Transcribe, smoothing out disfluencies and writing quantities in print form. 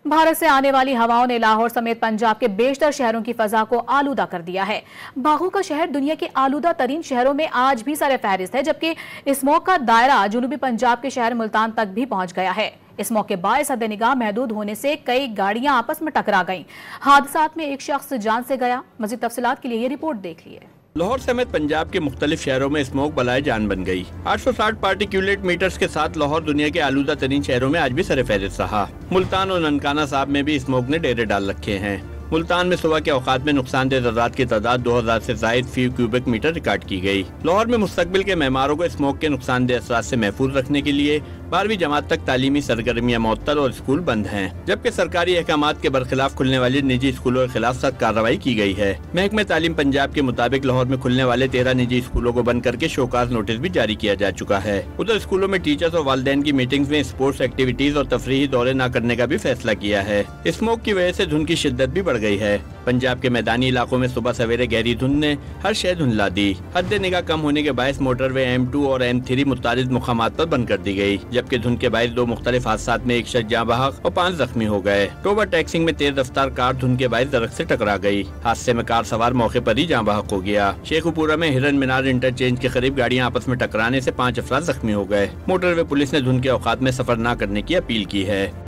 भारत से आने वाली हवाओं ने लाहौर समेत पंजाब के बेशतर शहरों की फजा को आलूदा कर दिया है। बागों का शहर दुनिया के आलूदा तरीन शहरों में आज भी सर-ए-फहरिस्त है, जबकि स्मॉग का दायरा जुनूबी पंजाब के शहर मुल्तान तक भी पहुंच गया है। स्मॉग के बायस हद निगाह महदूद होने से कई गाड़ियां आपस में टकरा गईं। हादसात में एक शख्स जान से गया। मजीद तफसीलात के लिए ये रिपोर्ट देख लिए। लाहौर समेत पंजाब के मुख्तलिफ शहरों में स्मोक बलाए जान बन गई। 860 पार्टिकुलेट मीटर्स के साथ लाहौर दुनिया के आलूदा तरीन शहरों में आज भी सर-ए-फहरिस्त रहा। मुल्तान और ननकाना साहब में भी स्मोक ने डेरे डाल रखे हैं। मुल्तान में सुबह के औकात में नुकसानदेह ज़र्रात की तादाद 2000 से ज़ायद फी क्यूबिक मीटर रिकॉर्ड की गई। लाहौर में मुस्तकबिल के मेहमारों को स्मोक के नुकसानदेह असरात से महफूज रखने के लिए 12वीं जमात तक तालीमी सरगर्मियाँ मुअत्तल और स्कूल बंद हैं, जबकि सरकारी अहकामात के बरखिलाफ खुलने वाले निजी स्कूलों के खिलाफ सख्त कार्रवाई की गई है। महकमे तालीम पंजाब के मुताबिक लाहौर में खुलने वाले 13 निजी स्कूलों को बंद करके शोकाज नोटिस भी जारी किया जा चुका है। उधर स्कूलों में टीचर्स और वालिदैन की मीटिंग्स में स्पोर्ट्स एक्टिविटीज और तफरीही दौरे न करने का भी फैसला किया है। स्मोक की वजह से धुंध की शिद्दत भी बढ़ गई है। पंजाब के मैदानी इलाकों में सुबह सवेरे गहरी धुंध ने हर शय धुंधला दी। हद निगाह कम होने के बायस मोटरवे M2 और M3 मुतारिद मुकामात पर बंद कर दी गई, जबकि धुंध के बायस 2 मुख्तलिफ हादसात में एक शख्स जाँ बहक और 5 जख्मी हो गए। टोबर टैक्सिंग में तेज रफ्तार कार धुंध के बायस दरख्त से टकरा गई। हादसे में कार सवार मौके पर ही जाँ बहक हो गया। शेखुपुरा में हिरन मीनार इंटरचेंज के करीब गाड़ियां आपस में टकराने से 5 अफराद जख्मी हो गए। मोटरवे पुलिस ने धुंध के औकात में सफर न करने की अपील की है।